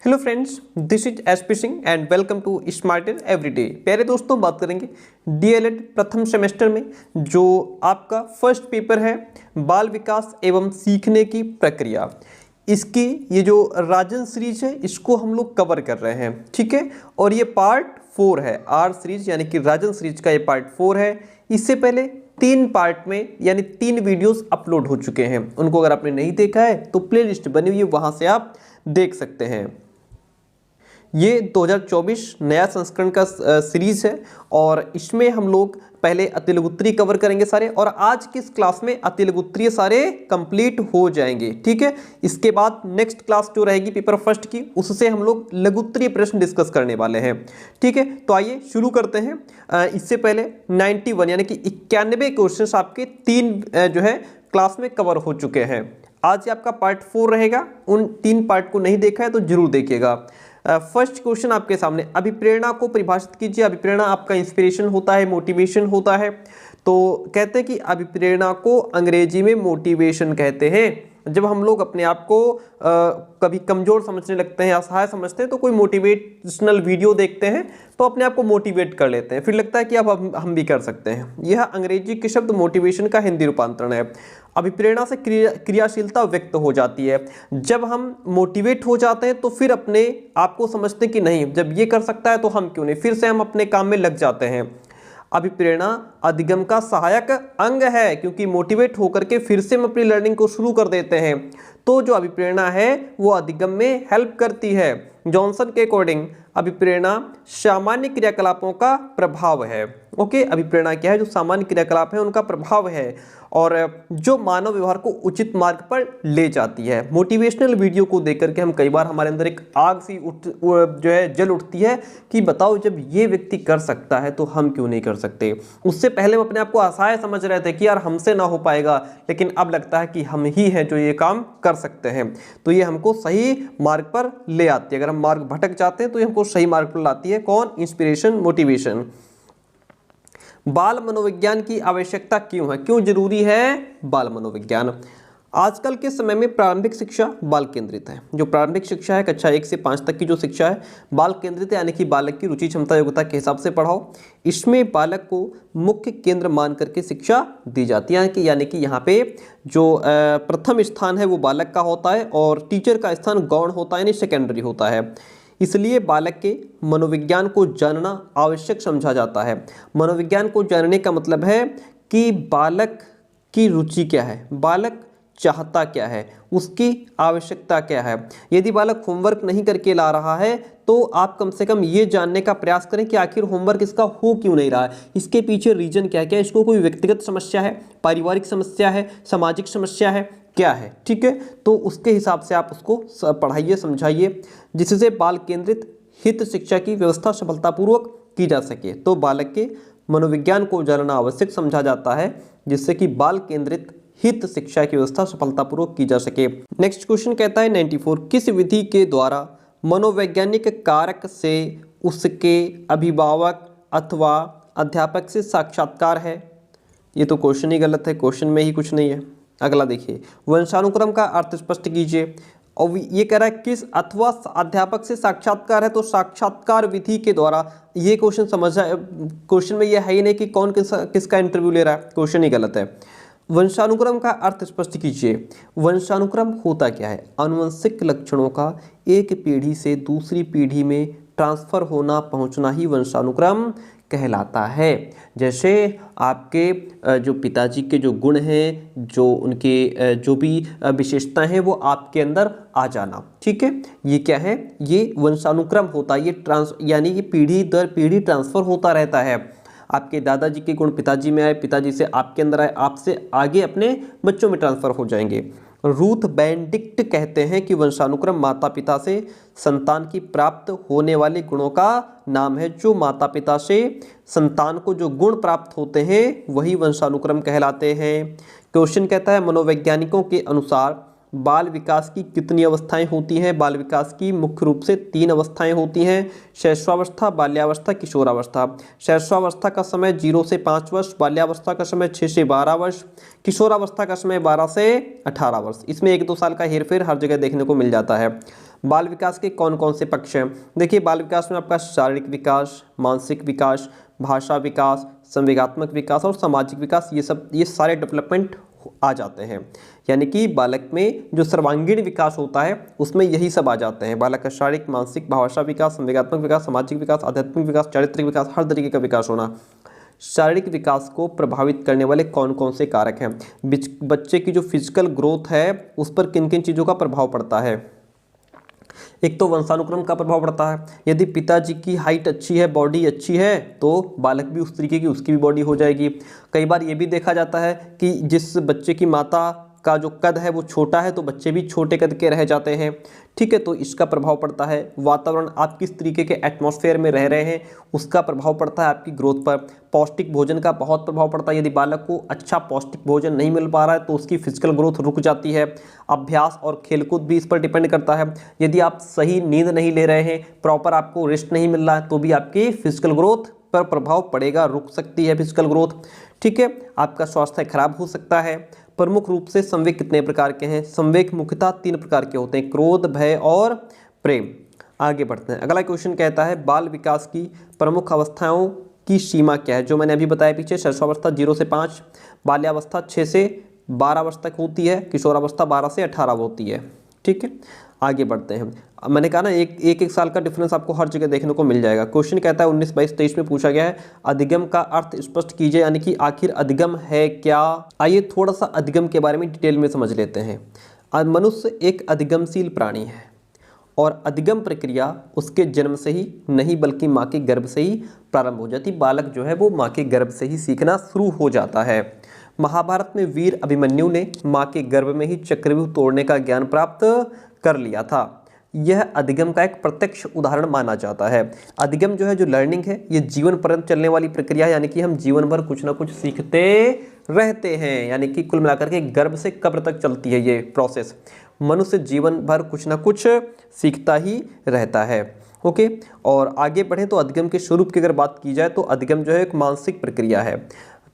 Hello friends, this is SP Singh and welcome to smarter everyday. प्यारे दोस्तों, बात करेंगे डीएलएड प्रथम सेमेस्टर में जो आपका फर्स्ट पेपर है बाल विकास एवं सीखने की प्रक्रिया। इसकी ये जो राजन सीरीज है इसको हम लोग कवर कर रहे हैं, ठीक है। और ये पार्ट 4 है, आर सीरीज यानी कि राजन सीरीज का ये पार्ट 4 है। इससे पहले 3 पार्ट में यानी 3 वीडियोस अपलोड हो चुके हैं। उनको अगर आपने नहीं देखा है तो प्लेलिस्ट बनी हुई है, वहाँ से आप देख सकते हैं। ये 2024 नया संस्करण का सीरीज है और इसमें हम लोग पहले अतिलघुत्तरीय कवर करेंगे सारे, और आज की इस क्लास में अतिलघुत्तरीय सारे कंप्लीट हो जाएंगे, ठीक है। इसके बाद नेक्स्ट क्लास जो रहेगी पेपर फर्स्ट की, उससे हम लोग लघुत्तरीय प्रश्न डिस्कस करने वाले हैं, ठीक है। तो आइए शुरू करते हैं। इससे पहले 91 यानी कि 91 क्वेश्चन आपके 3 जो है क्लास में कवर हो चुके हैं। आज आपका पार्ट 4 रहेगा। उन 3 पार्ट को नहीं देखा है तो जरूर देखिएगा। फर्स्ट क्वेश्चन आपके सामने, अभिप्रेरणा को परिभाषित कीजिए। अभिप्रेरणा आपका इंस्पिरेशन होता है, मोटिवेशन होता है। तो कहते हैं कि अभिप्रेरणा को अंग्रेजी में मोटिवेशन कहते हैं। जब हम लोग अपने आप को कभी कमज़ोर समझने लगते हैं, असहाय समझते हैं, तो कोई मोटिवेशनल वीडियो देखते हैं तो अपने आप को मोटिवेट कर लेते हैं, फिर लगता है कि अब हम भी कर सकते हैं। यह अंग्रेजी के शब्द मोटिवेशन का हिंदी रूपांतरण है। अभिप्रेरणा से क्रियाशीलता व्यक्त हो जाती है। जब हम मोटिवेट हो जाते हैं तो फिर अपने आप को समझते हैं कि नहीं, जब ये कर सकता है तो हम क्यों नहीं, फिर से हम अपने काम में लग जाते हैं। अभिप्रेरणा अधिगम का सहायक अंग है, क्योंकि मोटिवेट होकर के फिर से हम अपनी लर्निंग को शुरू कर देते हैं। तो जो अभिप्रेरणा है वो अधिगम में हेल्प करती है। जॉनसन के अकॉर्डिंग अभिप्रेरणा सामान्य क्रियाकलापों का प्रभाव है। ओके, अभिप्रेरणा क्या है? जो सामान्य क्रियाकलाप है उनका प्रभाव है और जो मानव व्यवहार को उचित मार्ग पर ले जाती है। मोटिवेशनल वीडियो को देख करके हम कई बार हमारे अंदर एक आग सी जो है जल उठती है कि बताओ, जब ये व्यक्ति कर सकता है तो हम क्यों नहीं कर सकते। उससे पहले हम अपने आप को असहाय समझ रहे थे कि यार हमसे ना हो पाएगा, लेकिन अब लगता है कि हम ही हैं जो ये काम कर सकते हैं। तो ये हमको सही मार्ग पर ले आती है। अगर हम मार्ग भटक जाते हैं तो ये हमको सही मार्ग पर लाती है। कौन? Inspiration, motivation. बाल मनोविज्ञान की आवश्यकता क्यों है? क्यों जरूरी है बाल मनोविज्ञान? आजकल के समय में प्रारंभिक शिक्षा बाल केंद्रित है। जो प्रारंभिक शिक्षा है, कक्षा 1 से 5 तक की जो शिक्षा है बाल केंद्रित है, यानी कि बालक की रुचि, क्षमता, योग्यता के हिसाब से पढ़ाओ। इसमें बालक को मुख्य केंद्र मान करके शिक्षा दी जाती है, यानी कि यहाँ पे जो प्रथम स्थान है वो बालक का होता है और टीचर का स्थान गौण होता है, यानी सेकेंडरी होता है। इसलिए बालक के मनोविज्ञान को जानना आवश्यक समझा जाता है। मनोविज्ञान को जानने का मतलब है कि बालक की रुचि क्या है, बालक चाहता क्या है, उसकी आवश्यकता क्या है। यदि बालक होमवर्क नहीं करके ला रहा है तो आप कम से कम ये जानने का प्रयास करें कि आखिर होमवर्क इसका हो क्यों नहीं रहा है, इसके पीछे रीजन क्या क्या है। इसको कोई व्यक्तिगत समस्या है, पारिवारिक समस्या है, सामाजिक समस्या है, क्या है, ठीक है। तो उसके हिसाब से आप उसको पढ़ाइए, समझाइए, जिससे बाल केंद्रित हित शिक्षा की व्यवस्था सफलतापूर्वक की जा सके। तो बालक के मनोविज्ञान को जानना आवश्यक समझा जाता है, जिससे कि बाल केंद्रित हित शिक्षा की व्यवस्था सफलतापूर्वक की जा सके। नेक्स्ट क्वेश्चन कहता है 94, किस विधि के द्वारा मनोवैज्ञानिक कारक से उसके अभिभावक अथवा अध्यापक से साक्षात्कार है? ये तो क्वेश्चन ही गलत है, क्वेश्चन में ही कुछ नहीं है। अगला देखिए, वंशानुक्रम का अर्थ स्पष्ट कीजिए। और ये कह रहा है किस अथवा अध्यापक से साक्षात्कार है, तो साक्षात्कार विधि के द्वारा। ये क्वेश्चन समझा, क्वेश्चन में ये है ही नहीं कि कौन किसका इंटरव्यू ले रहा है, क्वेश्चन ही गलत है। वंशानुक्रम का अर्थ स्पष्ट कीजिए। वंशानुक्रम होता क्या है? आनुवंशिक लक्षणों का एक पीढ़ी से दूसरी पीढ़ी में ट्रांसफर होना, पहुंचना ही वंशानुक्रम कहलाता है। जैसे आपके जो पिताजी के जो गुण हैं, जो उनके जो भी विशेषताएं हैं वो आपके अंदर आ जाना, ठीक है। ये क्या है? ये वंशानुक्रम होता है। ये यानी कि पीढ़ी दर पीढ़ी ट्रांसफर होता रहता है। आपके दादाजी के गुण पिताजी में आए, पिताजी से आपके अंदर आए, आपसे आगे अपने बच्चों में ट्रांसफर हो जाएंगे। रूथ बेनेडिक्ट कहते हैं कि वंशानुक्रम माता पिता से संतान की प्राप्त होने वाले गुणों का नाम है। जो माता पिता से संतान को जो गुण प्राप्त होते हैं वही वंशानुक्रम कहलाते हैं। क्वेश्चन कहता है मनोवैज्ञानिकों के अनुसार बाल विकास की कितनी अवस्थाएं होती हैं? बाल विकास की मुख्य रूप से 3 अवस्थाएं होती हैं, शैशवावस्था, बाल्यावस्था, किशोरावस्था। शैशवावस्था का समय 0 से 5 वर्ष, बाल्यावस्था का समय 6 से 12 वर्ष, किशोरावस्था का समय 12 से 18 वर्ष। इसमें 1-2 साल का हेरफेर हर जगह देखने को मिल जाता है। बाल विकास के कौन कौन से पक्ष हैं? देखिए, बाल विकास में आपका शारीरिक विकास, मानसिक विकास, भाषा विकास, संवेगात्मक विकास और सामाजिक विकास, ये सारे डेवलपमेंट आ जाते हैं। यानी कि बालक में जो सर्वांगीण विकास होता है उसमें यही सब आ जाते हैं। बालक का शारीरिक, मानसिक, भाषा विकास, संवेगात्मक विकास, सामाजिक विकास, आध्यात्मिक विकास, चारित्रिक विकास, हर तरीके का विकास होना। शारीरिक विकास को प्रभावित करने वाले कौन कौन से कारक हैं? बच्चे की जो फिजिकल ग्रोथ है उस पर किन किन चीज़ों का प्रभाव पड़ता है? एक तो वंशानुक्रम का प्रभाव पड़ता है। यदि पिताजी की हाइट अच्छी है, बॉडी अच्छी है, तो बालक भी उस तरीके की उसकी भी बॉडी हो जाएगी। कई बार ये भी देखा जाता है कि जिस बच्चे की माता का जो कद है वो छोटा है तो बच्चे भी छोटे कद के रह जाते हैं। ठीक है, तो इसका प्रभाव पड़ता है। वातावरण, आप किस तरीके के एटमॉस्फेयर में रह रहे हैं उसका प्रभाव पड़ता है आपकी ग्रोथ पर। पौष्टिक भोजन का बहुत प्रभाव पड़ता है। यदि बालक को अच्छा पौष्टिक भोजन नहीं मिल पा रहा है तो उसकी फिजिकल ग्रोथ रुक जाती है। अभ्यास और खेलकूद भी इस पर डिपेंड करता है। यदि आप सही नींद नहीं ले रहे हैं, प्रॉपर आपको रेस्ट नहीं मिल रहा है, तो भी आपकी फिजिकल ग्रोथ पर प्रभाव पड़ेगा, रुक सकती है फिजिकल ग्रोथ। ठीक है, आपका स्वास्थ्य खराब हो सकता है। प्रमुख रूप से संवेग कितने प्रकार के हैं? संवेग मुख्यतः 3 प्रकार के होते हैं, क्रोध, भय और प्रेम। आगे बढ़ते हैं। अगला क्वेश्चन कहता है बाल विकास की प्रमुख अवस्थाओं की सीमा क्या है? जो मैंने अभी बताया पीछे, शैशवावस्था 0 से 5, बाल्यावस्था 6 से 12 वर्ष तक होती है, किशोरावस्था 12 से 18 होती है। ठीक है, आगे बढ़ते हैं। मैंने कहा ना एक साल का डिफरेंस आपको हर जगह देखने को मिल जाएगा। क्वेश्चन कहता है 19, 22, 23 में पूछा गया है अधिगम का अर्थ स्पष्ट कीजिए, यानी कि आखिर अधिगम है क्या? आइए थोड़ा सा अधिगम के बारे में डिटेल में समझ लेते हैं। मनुष्य एक अधिगमशील प्राणी है और अधिगम प्रक्रिया उसके जन्म से ही नहीं बल्कि माँ के गर्भ से ही प्रारंभ हो जाती। बालक जो है वो माँ के गर्भ से ही सीखना शुरू हो जाता है। महाभारत में वीर अभिमन्यु ने माँ के गर्भ में ही चक्रव्यूह तोड़ने का ज्ञान प्राप्त कर लिया था। यह अधिगम का एक प्रत्यक्ष उदाहरण माना जाता है। अधिगम जो है, जो लर्निंग है, ये जीवन पर्यंत चलने वाली प्रक्रिया है। यानी कि हम जीवन भर कुछ ना कुछ सीखते रहते हैं। यानी कि कुल मिलाकर के गर्भ से कब्र तक चलती है ये प्रोसेस। मनुष्य जीवन भर कुछ ना कुछ सीखता ही रहता है। ओके, और आगे बढ़े तो अधिगम के स्वरूप की अगर बात की जाए तो अधिगम जो है एक मानसिक प्रक्रिया है।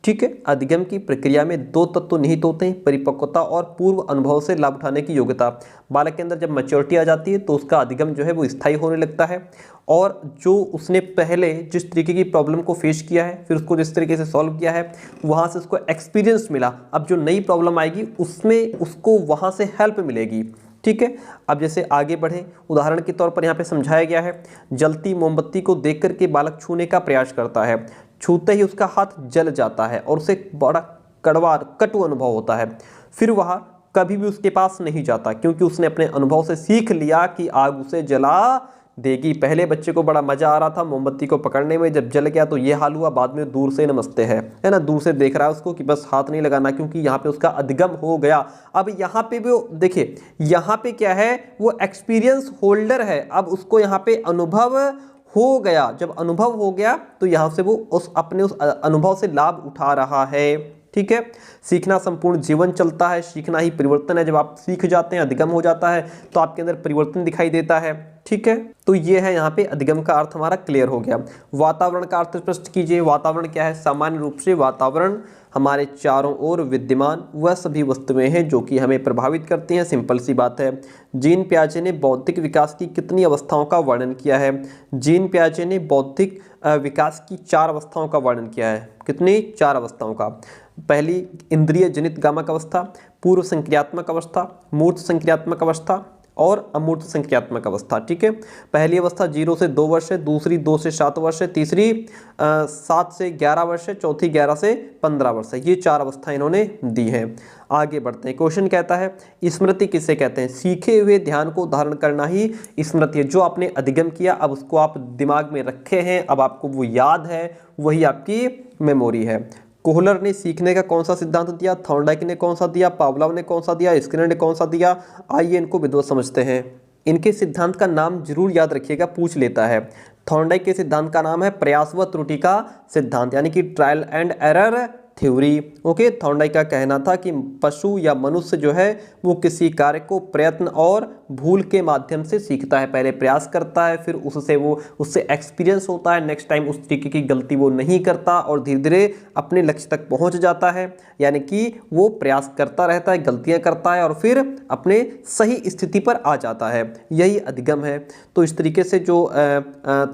ठीक है, अधिगम की प्रक्रिया में 2 तत्व निहित होते हैं, परिपक्वता और पूर्व अनुभव से लाभ उठाने की योग्यता। बालक के अंदर जब मैच्योरिटी आ जाती है तो उसका अधिगम जो है वो स्थायी होने लगता है और जो उसने पहले जिस तरीके की प्रॉब्लम को फेस किया है, फिर उसको जिस तरीके से सॉल्व किया है, वहाँ से उसको एक्सपीरियंस मिला। अब जो नई प्रॉब्लम आएगी उसमें उसको वहाँ से हेल्प मिलेगी। ठीक है, अब जैसे आगे बढ़े, उदाहरण के तौर पर यहाँ पे समझाया गया है, जलती मोमबत्ती को देख करके बालक छूने का प्रयास करता है, छूते ही उसका हाथ जल जाता है और उसे बड़ा कड़वा कटु अनुभव होता है। फिर वह कभी भी उसके पास नहीं जाता क्योंकि उसने अपने अनुभव से सीख लिया कि आग उसे जला देगी। पहले बच्चे को बड़ा मजा आ रहा था मोमबत्ती को पकड़ने में, जब जल गया तो ये हाल हुआ, बाद में दूर से नमस्ते है ना, दूर से देख रहा है उसको कि बस हाथ नहीं लगाना, क्योंकि यहाँ पे उसका अधिगम हो गया। अब यहाँ पे भी देखिए, यहाँ पे क्या है, वो एक्सपीरियंस होल्डर है। अब उसको यहाँ पे अनुभव हो गया। जब अनुभव हो गया तो यहाँ से वो उस अनुभव से लाभ उठा रहा है। ठीक है, सीखना संपूर्ण जीवन चलता है, सीखना ही परिवर्तन है। जब आप सीख जाते हैं, अधिगम हो जाता है, तो आपके अंदर परिवर्तन दिखाई देता है। ठीक है, तो ये है यहाँ पे अधिगम का अर्थ हमारा क्लियर हो गया। वातावरण का अर्थ स्पष्ट कीजिए। वातावरण क्या है? सामान्य रूप से वातावरण हमारे चारों ओर विद्यमान वह सभी वस्तुएं हैं जो कि हमें प्रभावित करती हैं। सिंपल सी बात है। जीन पियाजे ने बौद्धिक विकास की कितनी अवस्थाओं का वर्णन किया है? जीन पियाजे ने बौद्धिक विकास की 4 अवस्थाओं का वर्णन किया है। कितनी? 4 अवस्थाओं का। पहली इंद्रिय जनित गामक अवस्था, पूर्व संक्रियात्मक अवस्था, मूर्त संक्रियात्मक अवस्था और अमूर्त संख्यात्मक अवस्था। ठीक है, पहली अवस्था 0 से 2 वर्ष है, दूसरी 2 से 7 वर्ष है, तीसरी 7 से 11 वर्ष है, चौथी 11 से 15 वर्ष है। ये 4 अवस्थाएं इन्होंने दी हैं। आगे बढ़ते हैं। क्वेश्चन कहता है स्मृति किसे कहते हैं? सीखे हुए ध्यान को धारण करना ही स्मृति है। जो आपने अधिगम किया, अब उसको आप दिमाग में रखे हैं, अब आपको वो याद है, वही आपकी मेमोरी है। कोहलर ने सीखने का कौन सा सिद्धांत दिया? थॉर्नडाइक ने कौन सा दिया? पावलोव ने कौन सा दिया? स्किनर ने कौन सा दिया? आइए इनको विद्वत समझते हैं। इनके सिद्धांत का नाम जरूर याद रखिएगा, पूछ लेता है। थॉर्नडाइक के सिद्धांत का नाम है प्रयास व त्रुटि का सिद्धांत, यानी कि trial and error theory. Okay, Thorndike का कहना था कि पशु या मनुष्य जो है वो किसी कार्य को प्रयत्न और भूल के माध्यम से सीखता है। पहले प्रयास करता है, फिर उससे एक्सपीरियंस होता है, नेक्स्ट टाइम उस तरीके की गलती वो नहीं करता और धीरे धीरे अपने लक्ष्य तक पहुंच जाता है। यानी कि वो प्रयास करता रहता है, गलतियां करता है और फिर अपने सही स्थिति पर आ जाता है, यही अधिगम है। तो इस तरीके से जो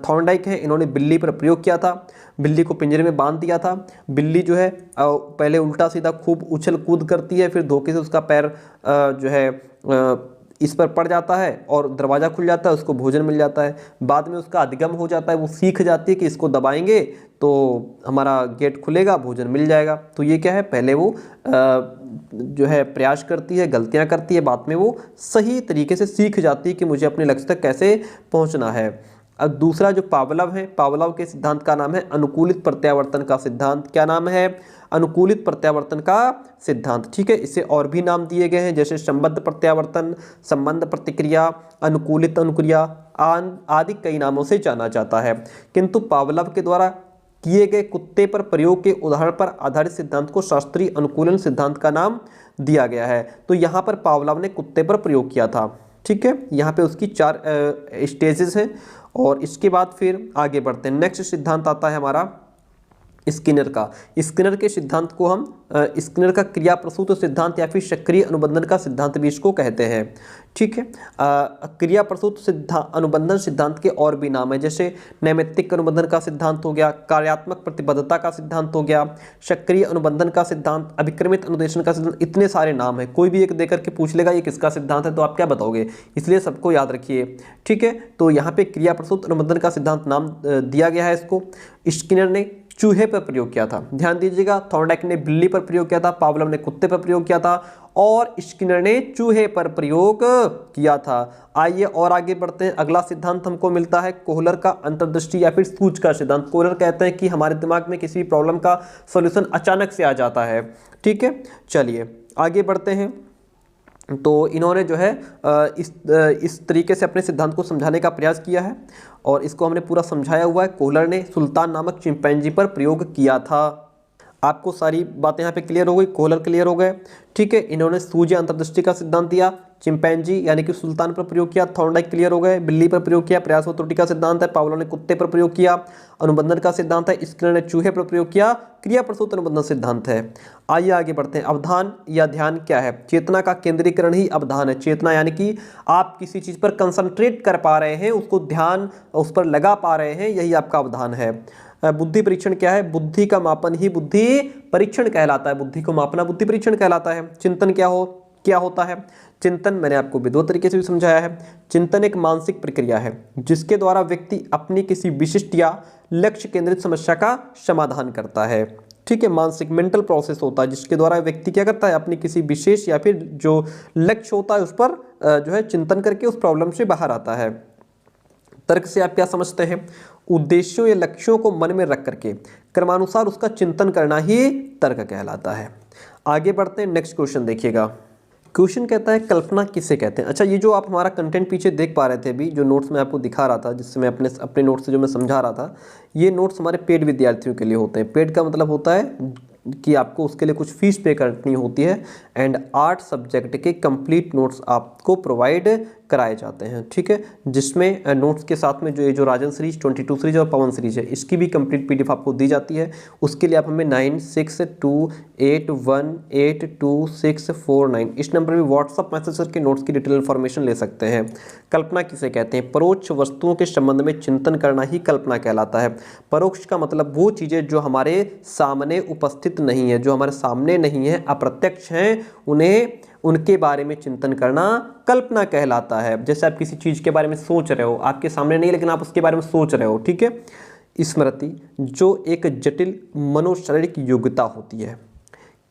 थॉर्नडाइक है, इन्होंने बिल्ली पर प्रयोग किया था। बिल्ली को पिंजरे में बांध दिया था। बिल्ली जो है पहले उल्टा सीधा खूब उछल कूद करती है, फिर धोखे से उसका पैर जो है इस पर पड़ जाता है और दरवाज़ा खुल जाता है, उसको भोजन मिल जाता है। बाद में उसका अधिगम हो जाता है, वो सीख जाती है कि इसको दबाएंगे तो हमारा गेट खुलेगा, भोजन मिल जाएगा। तो ये क्या है, पहले वो जो है प्रयास करती है, गलतियां करती है, बाद में वो सही तरीके से सीख जाती है कि मुझे अपने लक्ष्य तक कैसे पहुंचना है। अब दूसरा जो पावलोव है, पावलोव के सिद्धांत का नाम है अनुकूलित प्रत्यावर्तन का सिद्धांत। क्या नाम है? अनुकूलित प्रत्यावर्तन का सिद्धांत। ठीक है, इसे और भी नाम दिए गए हैं, जैसे संबद्ध प्रत्यावर्तन, संबंध प्रतिक्रिया, अनुकूलित अनुक्रिया आदि कई नामों से जाना जाता है। किंतु पावलोव के द्वारा किए गए कुत्ते पर प्रयोग के उदाहरण पर आधारित सिद्धांत को शास्त्रीय अनुकूलन सिद्धांत का नाम दिया गया है। तो यहाँ पर पावलोव ने कुत्ते पर प्रयोग किया था। ठीक है, यहाँ पे उसकी 4 स्टेजेस हैं और इसके बाद फिर आगे बढ़ते हैं। नेक्स्ट सिद्धांत आता है हमारा स्किनर का। स्किनर के सिद्धांत को हम स्किनर का क्रिया प्रसूत सिद्धांत या फिर सक्रिय अनुबंधन का सिद्धांत भी इसको कहते हैं। ठीक है, क्रिया प्रसूत अनुबंधन सिद्धांत के और भी नाम है, जैसे नैमित्तिक अनुबंधन का सिद्धांत हो गया, कार्यात्मक प्रतिबद्धता का सिद्धांत हो गया, सक्रिय अनुबंधन का सिद्धांत, अभिक्रमित अनुदेशन का सिद्धांत। इतने सारे नाम है, कोई भी एक देकर के पूछ लेगा ये किसका सिद्धांत है तो आप क्या बताओगे, इसलिए सबको याद रखिए। ठीक है, तो यहाँ पे क्रिया प्रसूत अनुबंधन का सिद्धांत नाम दिया गया है इसको। स्किनर ने चूहे पर प्रयोग किया था, ध्यान दीजिएगा। थॉर्नडाइक ने बिल्ली पर प्रयोग किया था, पावलोव ने कुत्ते पर प्रयोग किया था और स्किनर ने चूहे पर प्रयोग किया था। आइए और आगे बढ़ते हैं। अगला सिद्धांत हमको मिलता है कोहलर का अंतर्दृष्टि या फिर सूझ का सिद्धांत। कोहलर कहते हैं कि हमारे दिमाग में किसी भी प्रॉब्लम का सॉल्यूशन अचानक से आ जाता है। ठीक है, चलिए आगे बढ़ते हैं। तो इन्होंने जो है इस तरीके से अपने सिद्धांत को समझाने का प्रयास किया है और इसको हमने पूरा समझाया हुआ है। कोहलर ने सुल्तान नामक चिंपैंजी पर प्रयोग किया था। आपको सारी बातें यहाँ पे क्लियर हो गई, कोहलर क्लियर हो गए। ठीक है, इन्होंने सूझ अंतर्दृष्टि का सिद्धांत दिया, चिंपैंजी यानी कि सुल्तान पर प्रयोग किया। थॉर्नडाइक क्लियर हो गए, बिल्ली पर प्रयोग किया, प्रयास व त्रुटि का सिद्धांत है। पावलोव ने कुत्ते पर प्रयोग किया, अनुबंधन का सिद्धांत है। स्किनर ने चूहे पर प्रयोग किया, क्रिया प्रसूत अनुबंधन सिद्धांत है। आइए आगे बढ़ते हैं। अवधान या ध्यान क्या है? चेतना का केंद्रीकरण ही अवधान है। चेतना यानी कि आप किसी चीज पर कंसंट्रेट कर पा रहे हैं, उसको ध्यान उस पर लगा पा रहे हैं, यही आपका अवधान है। बुद्धि परीक्षण क्या है? बुद्धि का मापन ही बुद्धि परीक्षण कहलाता है। बुद्धि को मापना बुद्धि परीक्षण कहलाता है। चिंतन क्या होता है? चिंतन मैंने आपको भी 2 तरीके से भी समझाया है। चिंतन एक मानसिक प्रक्रिया है जिसके द्वारा व्यक्ति अपनी किसी विशिष्ट या लक्ष्य केंद्रित समस्या का समाधान करता है। ठीक है, मानसिक मेंटल प्रोसेस होता है जिसके द्वारा व्यक्ति क्या करता है, अपनी किसी विशेष या फिर जो लक्ष्य होता है उस पर जो है चिंतन करके उस प्रॉब्लम से बाहर आता है। तर्क से आप क्या समझते हैं? उद्देश्यों या लक्ष्यों को मन में रख करके क्रमानुसार उसका चिंतन करना ही तर्क कहलाता है। आगे बढ़ते हैं, नेक्स्ट क्वेश्चन देखिएगा। क्वेश्चन कहता है कल्पना किसे कहते हैं? अच्छा, ये जो आप हमारा कंटेंट पीछे देख पा रहे थे अभी, जो नोट्स मैं आपको दिखा रहा था, जिससे मैं अपने नोट्स से जो मैं समझा रहा था, ये नोट्स हमारे पेड विद्यार्थियों के लिए होते हैं। पेड का मतलब होता है कि आपको उसके लिए कुछ फीस पे करनी होती है एंड 8 सब्जेक्ट के कंप्लीट नोट्स आपको प्रोवाइड कराए जाते हैं। ठीक है, जिसमें नोट्स के साथ में जो राजन सीरीज, 22 सीरीज और पवन सीरीज है, इसकी भी कंप्लीट पीडीएफ आपको दी जाती है। उसके लिए आप हमें 9628182649 इस नंबर में व्हाट्सअप मैसेज करके नोट्स की डिटेल इन्फॉर्मेशन ले सकते हैं। कल्पना किसे कहते हैं? परोक्ष वस्तुओं के संबंध में चिंतन करना ही कल्पना कहलाता है। परोक्ष का मतलब वो चीज़ें जो हमारे सामने उपस्थित नहीं है, जो हमारे सामने नहीं है, अप्रत्यक्ष हैं, उनके बारे में चिंतन करना कल्पना कहलाता है। जैसे आप किसी चीज़ के बारे में सोच रहे हो, आपके सामने नहीं लेकिन आप उसके बारे में सोच रहे हो। ठीक है, स्मृति जो एक जटिल मनोशारीरिक योग्यता होती है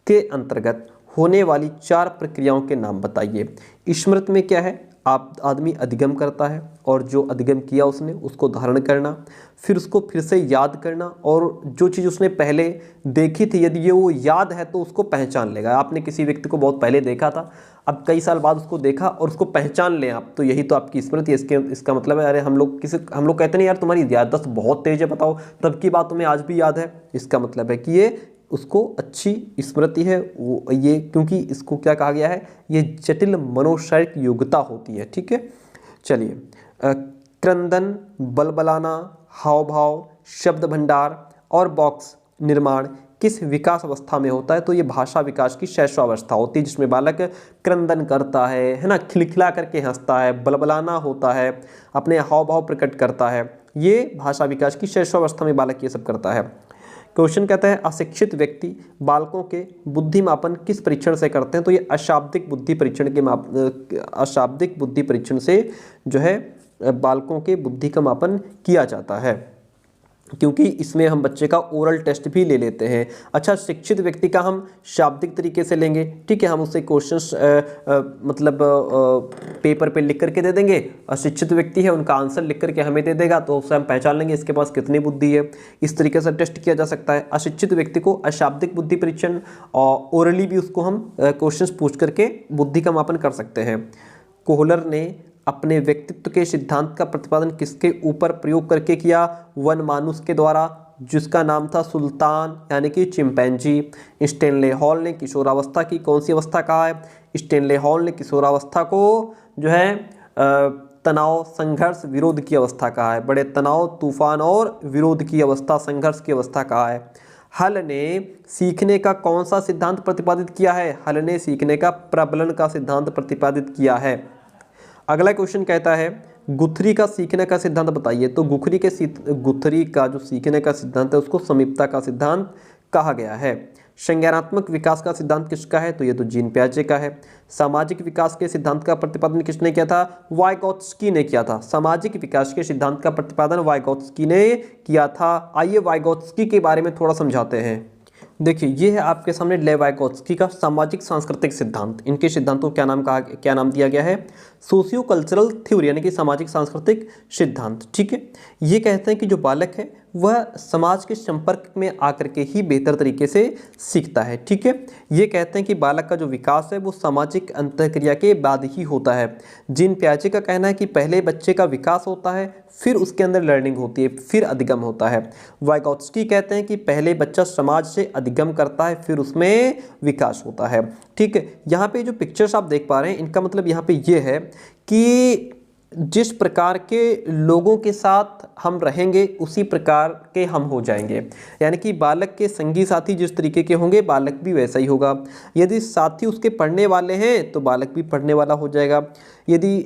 के अंतर्गत होने वाली 4 प्रक्रियाओं के नाम बताइए। स्मृति में क्या है? आदमी अधिगम करता है और जो अधिगम किया उसने उसको धारण करना, फिर उसको फिर से याद करना और जो चीज़ उसने पहले देखी थी यदि ये वो याद है तो उसको पहचान लेगा। आपने किसी व्यक्ति को बहुत पहले देखा था, अब कई साल बाद उसको देखा और उसको पहचान लें आप, तो यही तो आपकी स्मृति है। इसका मतलब है, अरे हम लोग कहते नहीं यार तुम्हारी याददाश्त बहुत तेज है, बताओ तब की बात तुम्हें आज भी याद है। इसका मतलब है कि ये उसको अच्छी स्मृति है वो ये, क्योंकि इसको क्या कहा गया है, ये जटिल मनोशारीरिक योग्यता होती है। ठीक है, चलिए क्रंदन, बलबलाना, हाव भाव, शब्द भंडार और बॉक्स निर्माण किस विकास अवस्था में होता है? तो ये भाषा विकास की शैशवावस्था होती है, जिसमें बालक क्रंदन करता है ना, खिलखिला करके हंसता है, बलबलाना होता है, अपने हाव भाव प्रकट करता है। ये भाषा विकास की शैशवावस्था में बालक ये सब करता है। क्वेश्चन कहता है अशिक्षित व्यक्ति बालकों के बुद्धि मापन किस परीक्षण से करते हैं? तो ये अशाब्दिक बुद्धि परीक्षण के अशाब्दिक बुद्धि परीक्षण से जो है बालकों के बुद्धि का मापन किया जाता है, क्योंकि इसमें हम बच्चे का ओरल टेस्ट भी ले लेते हैं। अच्छा, शिक्षित व्यक्ति का हम शाब्दिक तरीके से लेंगे। ठीक है, हम उससे क्वेश्चंस पेपर पे लिख करके दे देंगे। अशिक्षित व्यक्ति है, उनका आंसर लिख करके हमें दे देगा, तो उससे हम पहचान लेंगे इसके पास कितनी बुद्धि है। इस तरीके से टेस्ट किया जा सकता है। अशिक्षित व्यक्ति को अशाब्दिक बुद्धि परीक्षण और ओरली भी उसको हम क्वेश्चंस पूछ करके बुद्धि का मापन कर सकते हैं। कोहलर ने अपने व्यक्तित्व के सिद्धांत का प्रतिपादन किसके ऊपर प्रयोग करके किया? वन मानुस के द्वारा, जिसका नाम था सुल्तान यानी कि चिंपैंजी। स्टेनले हॉल ने किशोरावस्था की कौन सी अवस्था कहा है? स्टेनले हॉल ने किशोरावस्था को जो है तनाव, संघर्ष, विरोध की अवस्था कहा है। बड़े तनाव, तूफान और विरोध की अवस्था, संघर्ष की अवस्था कहा है। हल ने सीखने का कौन सा सिद्धांत प्रतिपादित किया है? हल ने सीखने का प्रबलन का सिद्धांत प्रतिपादित किया है। अगला क्वेश्चन कहता है गुथरी का सीखने का सिद्धांत बताइए। तो गुथरी का जो सीखने का सिद्धांत है उसको समीपता का सिद्धांत कहा गया है। संज्ञानात्मक विकास का सिद्धांत किसका है? तो ये तो जीन पियाजे का है। सामाजिक विकास के सिद्धांत का प्रतिपादन किसने किया था? वाइगोत्स्की ने किया था। सामाजिक विकास के सिद्धांत का प्रतिपादन वाइगोत्स्की ने किया था। आइए वाइगोत्स्की के बारे में थोड़ा समझाते हैं। देखिए, ये है आपके सामने लेव वाइगोत्स्की का सामाजिक सांस्कृतिक सिद्धांत। इनके सिद्धांतों को क्या नाम दिया गया है? सोशियो कल्चरल थ्योरी यानी कि सामाजिक सांस्कृतिक सिद्धांत। ठीक है, ये कहते हैं कि जो बालक है वह समाज के संपर्क में आकर के ही बेहतर तरीके से सीखता है। ठीक है, ये कहते हैं कि बालक का जो विकास है वो सामाजिक अंतःक्रिया के बाद ही होता है। जीन पियाजे का कहना है कि पहले बच्चे का विकास होता है, फिर उसके अंदर लर्निंग होती है, फिर अधिगम होता है। वाइगोत्स्की कहते हैं कि पहले बच्चा समाज से अधिगम करता है, फिर उसमें विकास होता है। ठीक है, यहाँ पे जो पिक्चर्स आप देख पा रहे हैं इनका मतलब यहाँ पे ये है कि जिस प्रकार के लोगों के साथ हम रहेंगे उसी प्रकार के हम हो जाएंगे। यानी कि बालक के संगी साथी जिस तरीके के होंगे बालक भी वैसा ही होगा। यदि साथी उसके पढ़ने वाले हैं तो बालक भी पढ़ने वाला हो जाएगा। यदि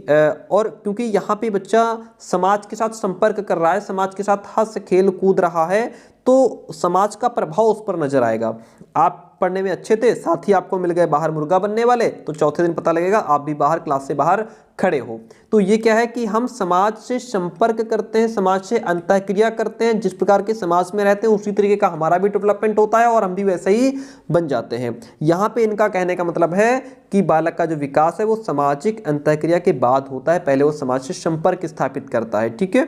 और क्योंकि यहाँ पे बच्चा समाज के साथ संपर्क कर रहा है, समाज के साथ हंस खेल कूद रहा है, तो समाज का प्रभाव उस पर नजर आएगा। आप पढ़ने में अच्छे थे, साथ ही आपको मिल गए बाहर मुर्गा बनने वाले, तो चौथे दिन पता लगेगा आप भी बाहर क्लास से बाहर खड़े हो। तो ये क्या है कि हम समाज से संपर्क करते हैं, समाज से अंतःक्रिया करते हैं, जिस प्रकार के समाज में रहते हैं उसी तरीके का हमारा भी डेवलपमेंट होता है और हम भी वैसे ही बन जाते हैं। यहाँ पे इनका कहने का मतलब है कि बालक का जो विकास है वो सामाजिक अंतःक्रिया के बाद होता है, पहले वो समाज से संपर्क स्थापित करता है। ठीक है,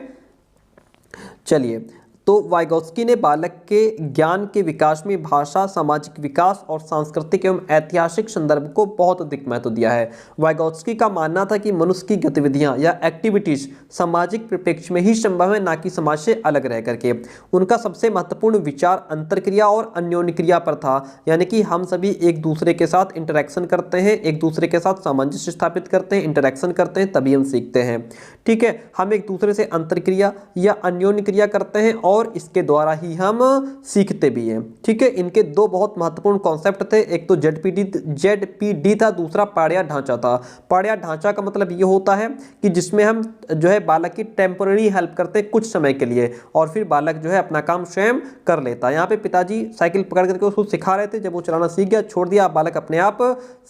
चलिए, तो वाइगोत्स्की ने बालक के ज्ञान के विकास में भाषा, सामाजिक विकास और सांस्कृतिक एवं ऐतिहासिक संदर्भ को बहुत अधिक महत्व दिया है। वाइगोत्स्की का मानना था कि मनुष्य की गतिविधियां या एक्टिविटीज सामाजिक परिप्रेक्ष्य में ही संभव है, ना कि समाज से अलग रह करके। उनका सबसे महत्वपूर्ण विचार अंतरक्रिया और अन्योन्य क्रिया पर था, यानी कि हम सभी एक दूसरे के साथ इंटरेक्शन करते हैं, एक दूसरे के साथ सामंजस्य स्थापित करते हैं, इंटरेक्शन करते हैं, तभी हम सीखते हैं। ठीक है, हम एक दूसरे से अंतरक्रिया या अन्योन्य क्रिया करते हैं और इसके द्वारा ही हम सीखते भी हैं। ठीक है, इनके दो बहुत महत्वपूर्ण कॉन्सेप्ट थे, एक तो जेडपीडी था, दूसरा पाड़िया ढांचा था। पाड़िया ढांचा का मतलब ये होता है कि जिसमें हम जो है बालक की टेम्पररी हेल्प करते हैं कुछ समय के लिए और फिर बालक जो है अपना काम स्वयं कर लेता है। यहाँ पे पिताजी साइकिल पकड़ करके उसको सिखा रहे थे, जब वो चलाना सीख गया छोड़ दिया, बालक अपने आप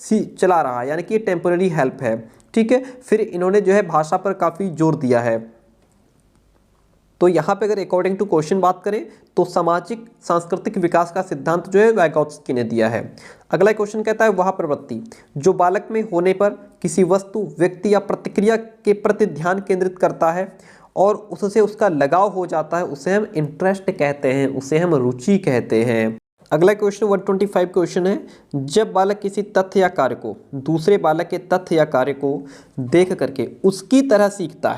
चला रहा है, यानी कि ये टेम्पररी हेल्प है। ठीक है, फिर इन्होंने जो है भाषा पर काफी जोर दिया है। तो यहाँ पे अगर अकॉर्डिंग टू क्वेश्चन बात करें तो सामाजिक सांस्कृतिक विकास का सिद्धांत जो है वाइगोत्स्की ने दिया है। अगला क्वेश्चन कहता है वह प्रवृत्ति जो बालक में होने पर किसी वस्तु, व्यक्ति या प्रतिक्रिया के प्रति ध्यान केंद्रित करता है और उससे उसका लगाव हो जाता है, उसे हम इंटरेस्ट कहते हैं, उसे हम रुचि कहते हैं। अगला क्वेश्चन 125 क्वेश्चन है, जब बालक किसी तथ्य या कार्य को दूसरे बालक के तथ्य या कार्य को देख करके उसकी तरह सीखता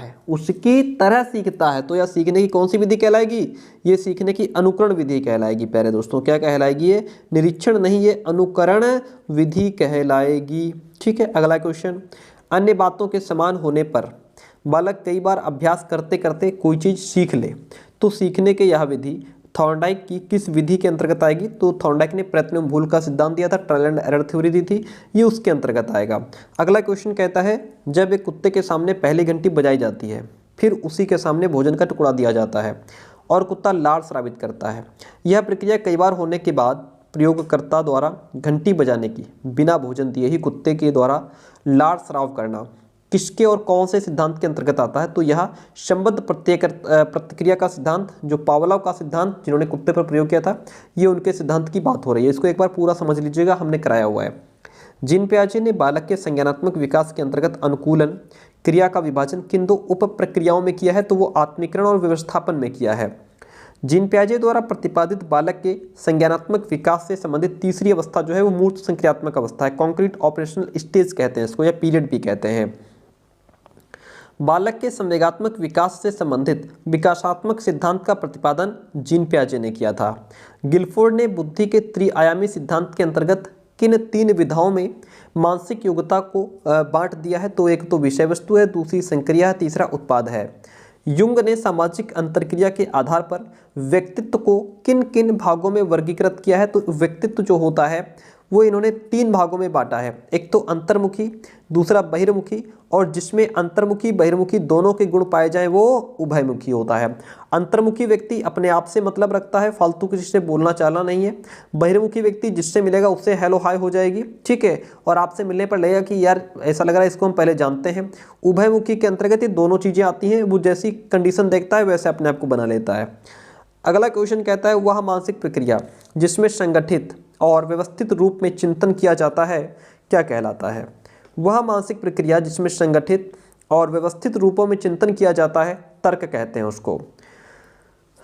है तो यह सीखने की कौन सी विधि कहलाएगी? ये सीखने की अनुकरण विधि कहलाएगी। प्यारे दोस्तों क्या कहलाएगी? ये निरीक्षण नहीं, ये अनुकरण विधि कहलाएगी। ठीक है। अगला क्वेश्चन, अन्य बातों के समान होने पर बालक कई बार अभ्यास करते करते कोई चीज सीख ले तो सीखने के यह विधि थॉर्नडाइक की किस विधि के अंतर्गत आएगी? तो थॉर्नडाइक ने प्रयत्न एवं भूल का सिद्धांत दिया था, ट्रायल एंड एरर थ्योरी दी थी, ये उसके अंतर्गत आएगा। अगला क्वेश्चन कहता है, जब एक कुत्ते के सामने पहली घंटी बजाई जाती है फिर उसी के सामने भोजन का टुकड़ा दिया जाता है और कुत्ता लाड़ स्रावित करता है, यह प्रक्रिया कई बार होने के बाद प्रयोगकर्ता द्वारा घंटी बजाने की बिना भोजन दिए ही कुत्ते के द्वारा लाड़ स्राव करना किसके और कौन से सिद्धांत के अंतर्गत आता है? तो यह संबद्ध प्रतिक्रिया का सिद्धांत, जो पावलोव का सिद्धांत जिन्होंने कुत्ते पर प्रयोग किया था, ये उनके सिद्धांत की बात हो रही है। इसको एक बार पूरा समझ लीजिएगा, हमने कराया हुआ है। जीन पियाजे ने बालक के संज्ञानात्मक विकास के अंतर्गत अनुकूलन क्रिया का विभाजन किन दो उप प्रक्रियाओं में किया है? तो वो आत्मीकरण और व्यवस्थापन में किया है। जीन पियाजे द्वारा प्रतिपादित बालक के संज्ञानात्मक विकास से संबंधित तीसरी अवस्था जो है वो मूर्त संक्रियात्मक अवस्था है, कॉन्क्रीट ऑपरेशनल स्टेज कहते हैं इसको, या पीरियड भी कहते हैं। बालक के संवेगात्मक विकास से संबंधित विकासात्मक सिद्धांत का प्रतिपादन जीन पियाजे ने किया था। गिलफोर्ड ने बुद्धि के त्रिआयामी सिद्धांत के अंतर्गत किन तीन विधाओं में मानसिक योग्यता को बांट दिया है? तो एक तो विषय वस्तु है, दूसरी संक्रिया है, तीसरा उत्पाद है। युंग ने सामाजिक अंतरक्रिया के आधार पर व्यक्तित्व को किन किन भागों में वर्गीकृत किया है? तो व्यक्तित्व जो होता है वो इन्होंने तीन भागों में बांटा है, एक तो अंतर्मुखी, दूसरा बहिर्मुखी, और जिसमें अंतर्मुखी बहिर्मुखी दोनों के गुण पाए जाएं वो उभयमुखी होता है। अंतर्मुखी व्यक्ति अपने आप से मतलब रखता है, फालतू किसी से बोलना चालना नहीं है। बहिर्मुखी व्यक्ति जिससे मिलेगा उससे हेलो हाय हो जाएगी, ठीक है, और आपसे मिलने पर लगेगा कि यार ऐसा लग रहा है इसको हम पहले जानते हैं। उभयमुखी के अंतर्गत ये दोनों चीज़ें आती हैं, वो जैसी कंडीशन देखता है वैसे अपने आप को बना लेता है। अगला क्वेश्चन कहता है, वह मानसिक प्रक्रिया जिसमें संगठित और व्यवस्थित रूप में चिंतन किया जाता है क्या कहलाता है? वह मानसिक प्रक्रिया जिसमें संगठित और व्यवस्थित रूपों में चिंतन किया जाता है तर्क कहते हैं उसको।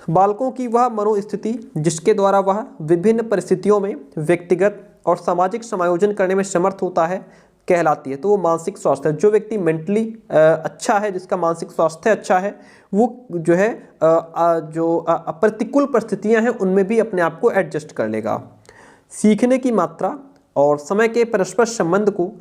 बालकों की वह मनोस्थिति जिसके द्वारा वह विभिन्न परिस्थितियों में व्यक्तिगत और सामाजिक समायोजन करने में समर्थ होता है कहलाती है, तो वो मानसिक स्वास्थ्य। जो व्यक्ति मेंटली अच्छा है, जिसका मानसिक स्वास्थ्य अच्छा है, वो जो है जो प्रतिकूल परिस्थितियां हैं उनमें भी अपने आप को एडजस्ट कर लेगा। सीखने की मात्रा और समय के परस्पर संबंध को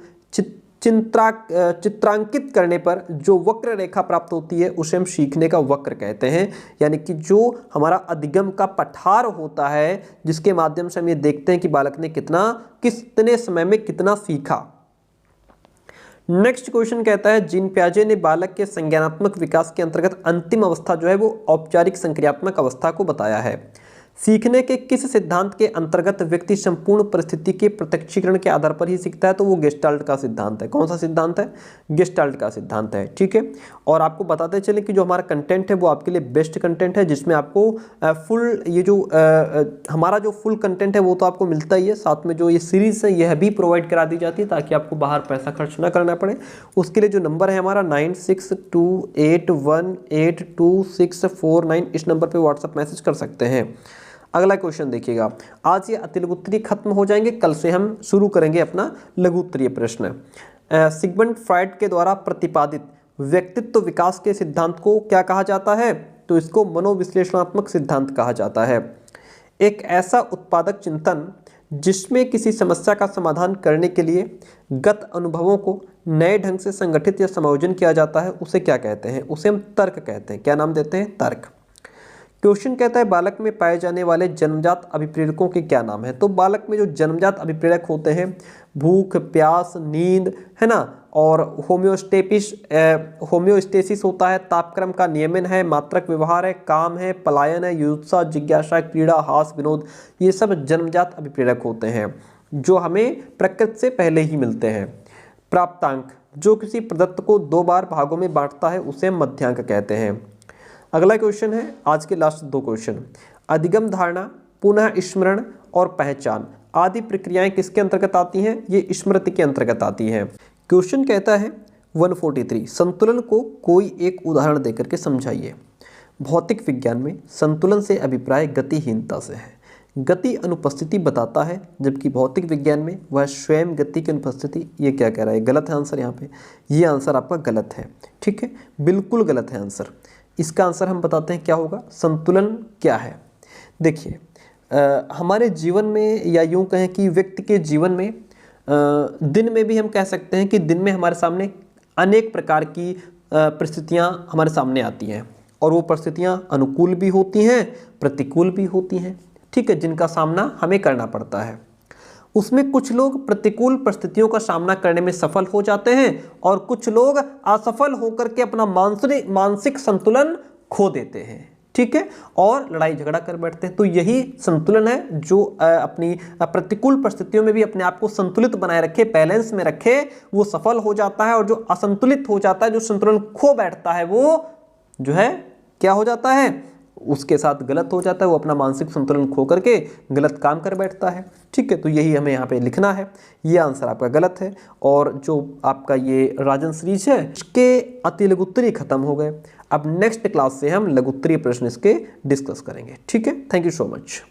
चित्रांकित करने पर जो वक्र रेखा प्राप्त होती है उसे हम सीखने का वक्र कहते हैं। यानी कि जो हमारा अधिगम का पठार होता है, जिसके माध्यम से हम ये देखते हैं कि बालक ने कितने समय में कितना सीखा। नेक्स्ट क्वेश्चन कहता है, जीन पियाजे ने बालक के संज्ञानात्मक विकास के अंतर्गत अंतिम अवस्था जो है वो औपचारिक संक्रियात्मक अवस्था को बताया है। सीखने के किस सिद्धांत के अंतर्गत व्यक्ति संपूर्ण परिस्थिति के प्रत्यक्षीकरण के आधार पर ही सीखता है? तो वो गेस्टाल्ट का सिद्धांत है। कौन सा सिद्धांत है? गेस्टाल्ट का सिद्धांत है, ठीक है। और आपको बताते चले कि जो हमारा कंटेंट है वो आपके लिए बेस्ट कंटेंट है, जिसमें आपको फुल ये जो हमारा जो फुल कंटेंट है वो तो आपको मिलता ही है, साथ में जो ये सीरीज़ है यह भी प्रोवाइड करा दी जाती है ताकि आपको बाहर पैसा खर्च ना करना पड़े। उसके लिए जो नंबर है हमारा 9628182649, इस नंबर पर व्हाट्सअप मैसेज कर सकते हैं। अगला क्वेश्चन देखिएगा, आज ये अतिलघुत्तरीय खत्म हो जाएंगे, कल से हम शुरू करेंगे अपना लघुत्तरीय प्रश्न। सिगमंड फ्रायड के द्वारा प्रतिपादित व्यक्तित्व विकास के सिद्धांत को क्या कहा जाता है? तो इसको मनोविश्लेषणात्मक सिद्धांत कहा जाता है। एक ऐसा उत्पादक चिंतन जिसमें किसी समस्या का समाधान करने के लिए गत अनुभवों को नए ढंग से संगठित या समायोजन किया जाता है, उसे क्या कहते हैं? उसे हम तर्क कहते हैं। क्या नाम देते हैं? तर्क। क्वेश्चन कहता है, बालक में पाए जाने वाले जन्मजात अभिप्रेरकों के क्या नाम है? तो बालक में जो जन्मजात अभिप्रेरक होते हैं, भूख, प्यास, नींद, है ना, और होम्योस्टेसिस होता है, तापक्रम का नियमन है, मात्रक व्यवहार है, काम है, पलायन है, युत्सा, जिज्ञासा, क्रीड़ा, हास, विनोद, ये सब जन्मजात अभिप्रेरक होते हैं जो हमें प्रकृति से पहले ही मिलते हैं। प्राप्तांक, जो किसी प्रदत्त को दो बार भागों में बांटता है उसे मध्यांक कहते हैं। अगला क्वेश्चन है आज के लास्ट दो क्वेश्चन, अधिगम धारणा, पुनः स्मरण और पहचान आदि प्रक्रियाएं किसके अंतर्गत आती हैं? ये स्मृति के अंतर्गत आती हैं। क्वेश्चन कहता है 143, संतुलन को कोई एक उदाहरण देकर के समझाइए। भौतिक विज्ञान में संतुलन से अभिप्राय गतिहीनता से है। गति अनुपस्थिति बताता है, जबकि भौतिक विज्ञान में वह स्वयं गति की अनुपस्थिति। ये क्या कह रहा है? गलत है आंसर यहाँ पे, ये आंसर आपका गलत है। ठीक है, बिल्कुल गलत है आंसर। इसका आंसर हम बताते हैं क्या होगा। संतुलन क्या है? देखिए हमारे जीवन में, या यूँ कहें कि व्यक्ति के जीवन में, दिन में भी हम कह सकते हैं कि दिन में हमारे सामने अनेक प्रकार की परिस्थितियाँ हमारे सामने आती हैं, और वो परिस्थितियाँ अनुकूल भी होती हैं, प्रतिकूल भी होती हैं। ठीक है, जिनका सामना हमें करना पड़ता है। उसमें कुछ लोग प्रतिकूल परिस्थितियों का सामना करने में सफल हो जाते हैं, और कुछ लोग असफल होकर के अपना मानसिक संतुलन खो देते हैं। ठीक है, और लड़ाई झगड़ा कर बैठते हैं। तो यही संतुलन है जो अपनी प्रतिकूल परिस्थितियों में भी अपने आप को संतुलित बनाए रखे, बैलेंस में रखे, वो सफल हो जाता है। और जो असंतुलित हो जाता है, जो संतुलन खो बैठता है, वो जो है क्या हो जाता है, उसके साथ गलत हो जाता है। वो अपना मानसिक संतुलन खो करके गलत काम कर बैठता है। ठीक है, तो यही हमें यहाँ पे लिखना है। ये आंसर आपका गलत है। और जो आपका ये राजन सीरीज है, इसके अति लघुत्तरी खत्म हो गए। अब नेक्स्ट क्लास से हम लघुत्तरीय प्रश्न इसके डिस्कस करेंगे। ठीक है, थैंक यू सो मच।